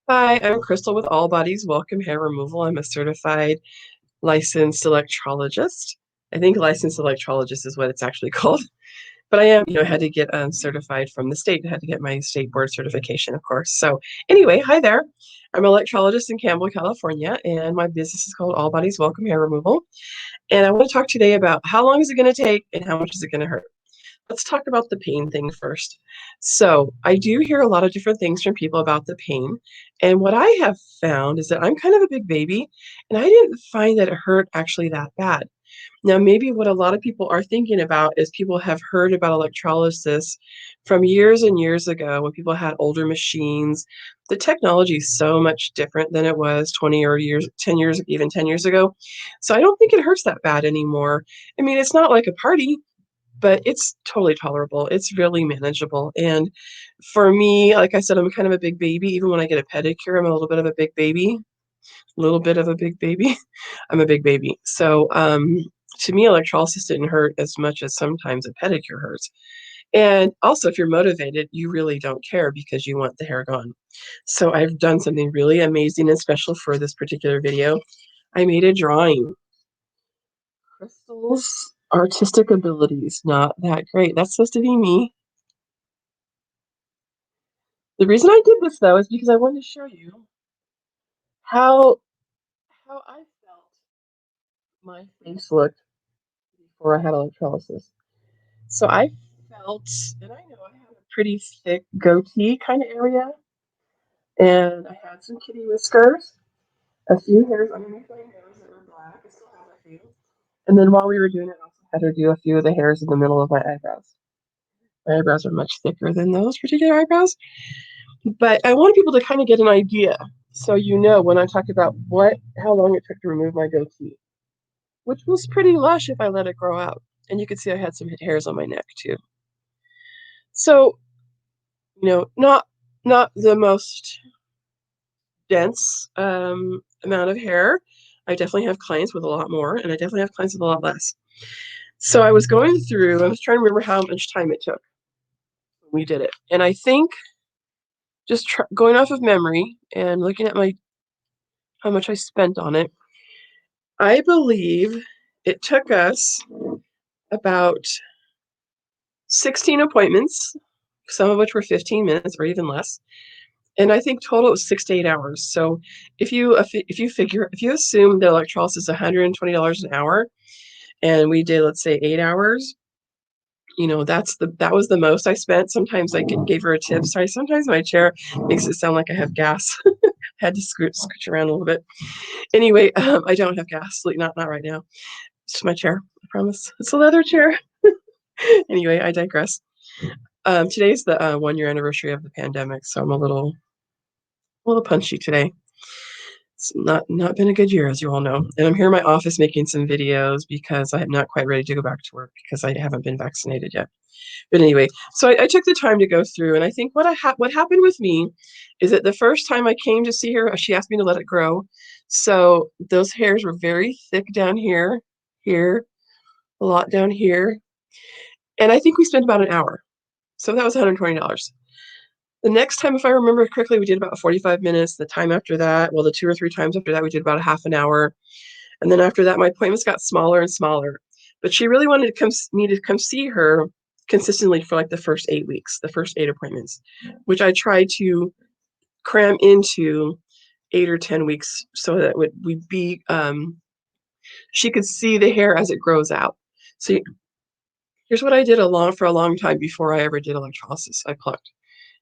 Hi, I'm Crystal with All Bodies Welcome Hair Removal. I'm a certified licensed electrologist. I think licensed electrologist is what it's actually called. But I am, had to get certified from the state. I had to get my state board certification, of course. So anyway, hi there. I'm an electrologist in Campbell, California, and my business is called All Bodies Welcome Hair Removal. And I want to talk today about how long is it going to take and how much is it going to hurt. Let's talk about the pain thing first. So, I do hear a lot of different things from people about the pain. And what I have found is that I'm kind of a big baby, and I didn't find that it hurt actually that bad. Now, maybe what a lot of people are thinking about is people have heard about electrolysis from years and years ago when people had older machines. The technology is so much different than it was 20 or years, 10 years, even 10 years ago. So I don't think it hurts that bad anymore. I mean, it's not like a party, but it's totally tolerable. It's really manageable. And for me, like I said, I'm kind of a big baby. Even when I get a pedicure, I'm a little bit of a big baby. A little bit of a big baby. I'm a big baby. So to me, electrolysis didn't hurt as much as sometimes a pedicure hurts. And also, if you're motivated, you really don't care because you want the hair gone. So I've done something really amazing and special for this particular video. I made a drawing. Crystal's artistic abilities not that great. That's supposed to be me. The reason I did this though is because I wanted to show you how I felt my face looked before I had electrolysis. So I felt, and I know I have a pretty thick goatee kind of area, and I had some kitty whiskers, a few hairs underneath my nose that were black. I still have a few. And then while we were doing it, I also had her do a few of the hairs in the middle of my eyebrows. My eyebrows are much thicker than those particular eyebrows. But I want people to kind of get an idea. So you know when I talk about how long it took to remove my goatee, which was pretty lush if I let it grow out. And you could see I had some hairs on my neck too. So, not the most dense amount of hair. I definitely have clients with a lot more, and I definitely have clients with a lot less. So I was going through, I was trying to remember how much time it took when we did it. And I think just going off of memory and looking at how much I spent on it, I believe it took us about 16 appointments, some of which were 15 minutes or even less. And I think total it was 6 to 8 hours. So if you assume that electrolysis is $120 an hour, and we did, let's say, 8 hours, that was the most I spent. Sometimes I gave her a tip. Sorry, sometimes my chair makes it sound like I have gas. Had to scooch around a little bit. Anyway, I don't have gas. Not right now. It's my chair. I promise. It's a leather chair. Anyway, I digress. Today's the 1 year anniversary of the pandemic, so I'm a little punchy today. It's not been a good year, as you all know. And I'm here in my office making some videos because I'm not quite ready to go back to work because I haven't been vaccinated yet. But anyway, so I took the time to go through, and I think what happened with me is that the first time I came to see her, she asked me to let it grow. So those hairs were very thick down here, a lot down here. And I think we spent about an hour. So that was $120. The next time, if I remember correctly, we did about 45 minutes. The time after that, well, the 2 or 3 times after that, we did about a half an hour. And then after that, my appointments got smaller and smaller. But she really wanted me to come see her consistently for like the first 8 weeks, the first 8 appointments, which I tried to cram into 8 or 10 weeks so that we'd be she could see the hair as it grows out. So here's what I did for a long time before I ever did electrolysis. I plucked.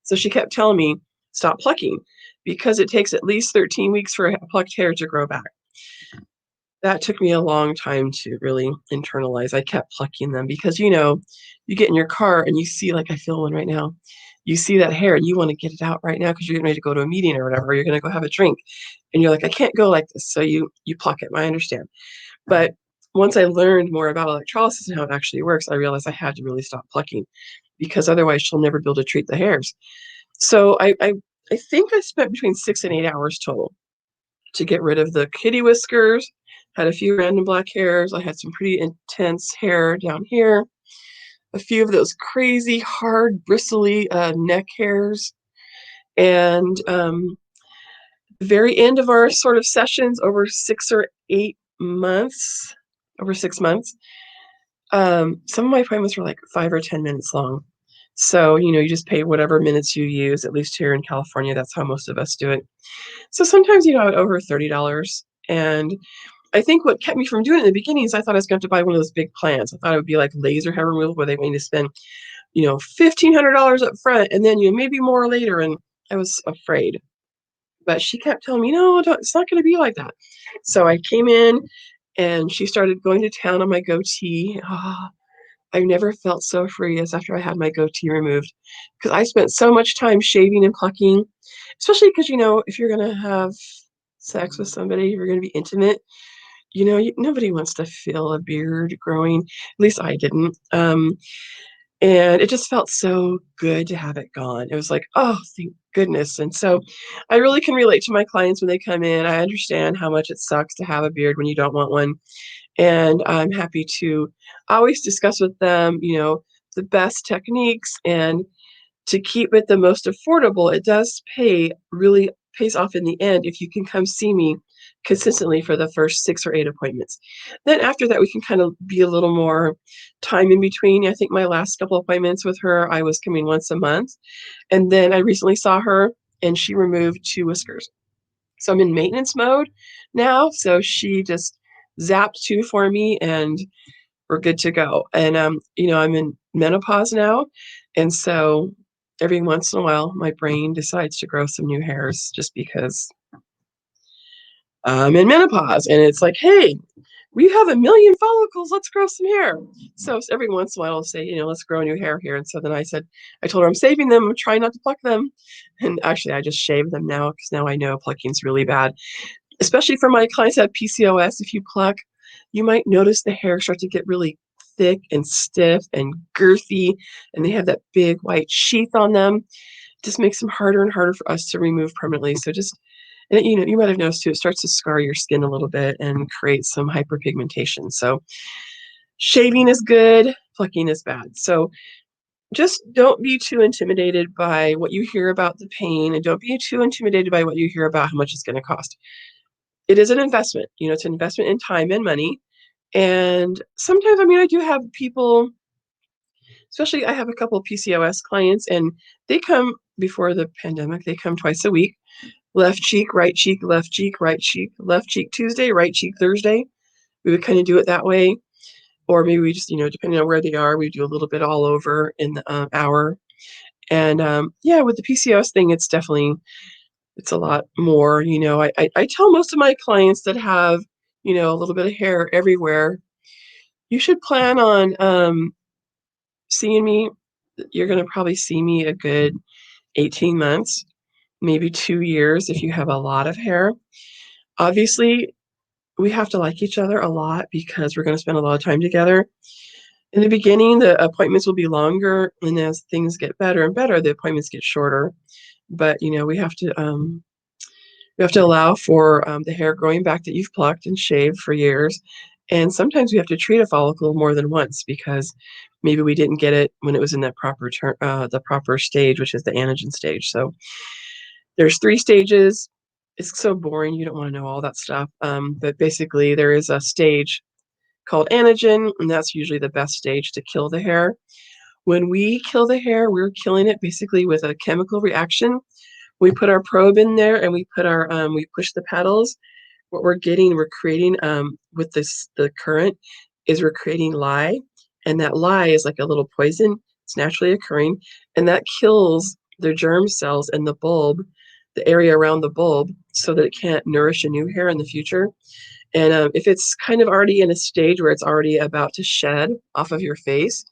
So she kept telling me, stop plucking because it takes at least 13 weeks for a plucked hair to grow back. That took me a long time to really internalize. I kept plucking them because, you get in your car and you see, like I feel one right now, you see that hair and you want to get it out right now because you're getting ready to go to a meeting or whatever. Or you're going to go have a drink and you're like, I can't go like this. So you pluck it. I understand. But once I learned more about electrolysis and how it actually works, I realized I had to really stop plucking because otherwise she'll never be able to treat the hairs. So I think I spent between 6 and 8 hours total to get rid of the kitty whiskers, had a few random black hairs. I had some pretty intense hair down here, a few of those crazy, hard, bristly neck hairs. And very end of our sort of sessions over 6 or 8 months, over 6 months, some of my appointments were like 5 or 10 minutes long. So, you just pay whatever minutes you use, at least here in California, that's how most of us do it. So sometimes, over $30. And I think what kept me from doing it in the beginning is I thought I was going to have to buy one of those big plans. I thought it would be like laser hair removal where they want you to spend, $1,500 up front and then, maybe more later. And I was afraid. But she kept telling me, "No, don't, it's not gonna be like that." So I came in and she started going to town on my goatee. I've never felt so free as after I had my goatee removed, because I spent so much time shaving and plucking, especially because if you're gonna have sex with somebody, if you're gonna be intimate, nobody wants to feel a beard growing. At least I didn't. And it just felt so good to have it gone. It was like, "Oh, thank goodness." And so I really can relate to my clients when they come in. I understand how much it sucks to have a beard when you don't want one, and I'm happy to always discuss with them, the best techniques, and to keep it the most affordable, it does really pays off in the end if you can come see me consistently for the first 6 or 8 appointments. Then after that, we can kind of be a little more time in between. I think my last couple appointments with her, I was coming once a month, and then I recently saw her, and she removed 2 whiskers. So I'm in maintenance mode now, so she just zapped 2 for me, and we're good to go. And, I'm in menopause now, and so every once in a while, my brain decides to grow some new hairs just because I'm in menopause, and it's like, "Hey, we have 1,000,000 follicles, let's grow some hair." So every once in a while, I'll say, "Let's grow new hair here." And so then I told her I'm saving them, I'm trying not to pluck them. And actually, I just shave them now because now I know plucking's really bad, especially for my clients that have PCOS. If you pluck, you might notice the hair start to get really thick and stiff and girthy, and they have that big white sheath on them. It just makes them harder and harder for us to remove permanently. So just and you might have noticed too, it starts to scar your skin a little bit and create some hyperpigmentation. So shaving is good, plucking is bad. So just don't be too intimidated by what you hear about the pain, and don't be too intimidated by what you hear about how much it's going to cost. It is an investment. It's an investment in time and money. And sometimes, I do have people, especially I have a couple of PCOS clients, and they come before the pandemic, they come twice a week. Left cheek, right cheek, left cheek, right cheek, left cheek Tuesday, right cheek Thursday. We would kinda do it that way, or maybe we just, depending on where they are, we do a little bit all over in the, hour. And, yeah, with the PCOS thing, it's a lot more. I tell most of my clients that have, a little bit of hair everywhere, you should plan on, seeing me. You're gonna probably see me a good 18 months, maybe 2 years if you have a lot of hair. Obviously, we have to like each other a lot because we're gonna spend a lot of time together. In the beginning, the appointments will be longer, and as things get better and better, the appointments get shorter. But, we have to allow for, the hair growing back that you've plucked and shaved for years, and sometimes we have to treat a follicle more than once because maybe we didn't get it when it was in that the proper stage, which is the anagen stage. So there's 3 stages. It's so boring, you don't wanna know all that stuff, but basically, there is a stage called anagen, and that's usually the best stage to kill the hair. When we kill the hair, we're killing it basically with a chemical reaction. We put our probe in there and we push the petals. What we're creating, with the current is we're creating lye, and that lye is like a little poison. It's naturally occurring, and that kills the germ cells in the bulb, the area around the bulb, so that it can't nourish a new hair in the future. And, if it's kind of already in a stage where it's already about to shed off of your face,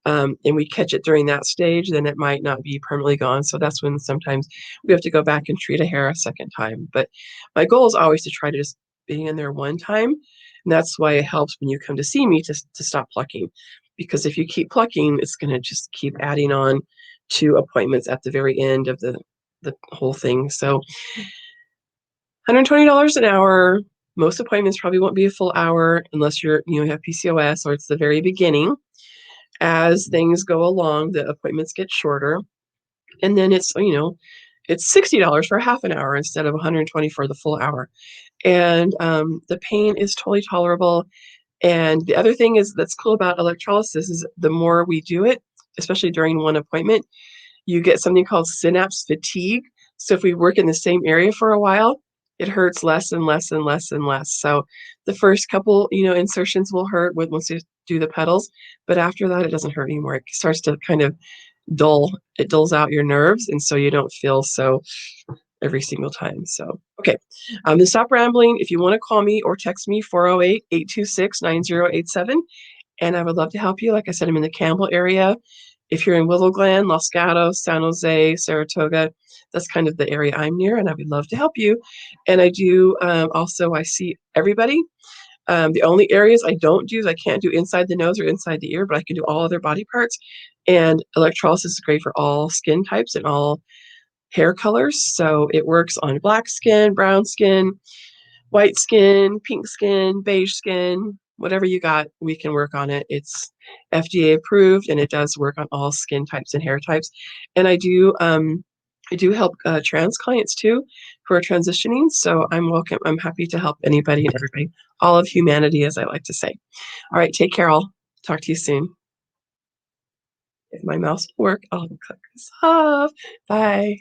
and we catch it during that stage, then it might not be permanently gone. So that's when sometimes we have to go back and treat a hair a second time. But my goal is always to try to just be in there one time. And that's why it helps when you come to see me to stop plucking. Because if you keep plucking, it's going to just keep adding on to appointments at the very end of the whole thing. So $120 an hour. Most appointments probably won't be a full hour unless you have PCOS or it's the very beginning. As things go along, the appointments get shorter, and then it's, it's $60 for half an hour instead of 120 for the full hour. And the pain is totally tolerable. And the other thing is that's cool about electrolysis is the more we do it, especially during one appointment, you get something called synapse fatigue. So if we work in the same area for a while, it hurts less and less and less and less. So the first couple, insertions will hurt once you do the pedals, but after that, it doesn't hurt anymore. It starts to kind of it dulls out your nerves, and so you don't feel so every single time. So, okay, I'm gonna stop rambling. If you want to call me or text me, 408-826-9087, and I would love to help you. Like I said, I'm in the Campbell area. If you're in Willow Glen, Los Gatos, San Jose, Saratoga, that's kind of the area I'm near, and I would love to help you. And I do also, I see everybody. The only areas I don't do is I can't do inside the nose or inside the ear, but I can do all other body parts. And electrolysis is great for all skin types and all hair colors. So it works on black skin, brown skin, white skin, pink skin, beige skin, whatever you got, we can work on it. It's FDA approved and it does work on all skin types and hair types. And I do help trans clients too who are transitioning. So I'm happy to help anybody and everybody, all of humanity, as I like to say. All right, take care. I'll talk to you soon. If my mouse will work, I'll cut this off. Bye.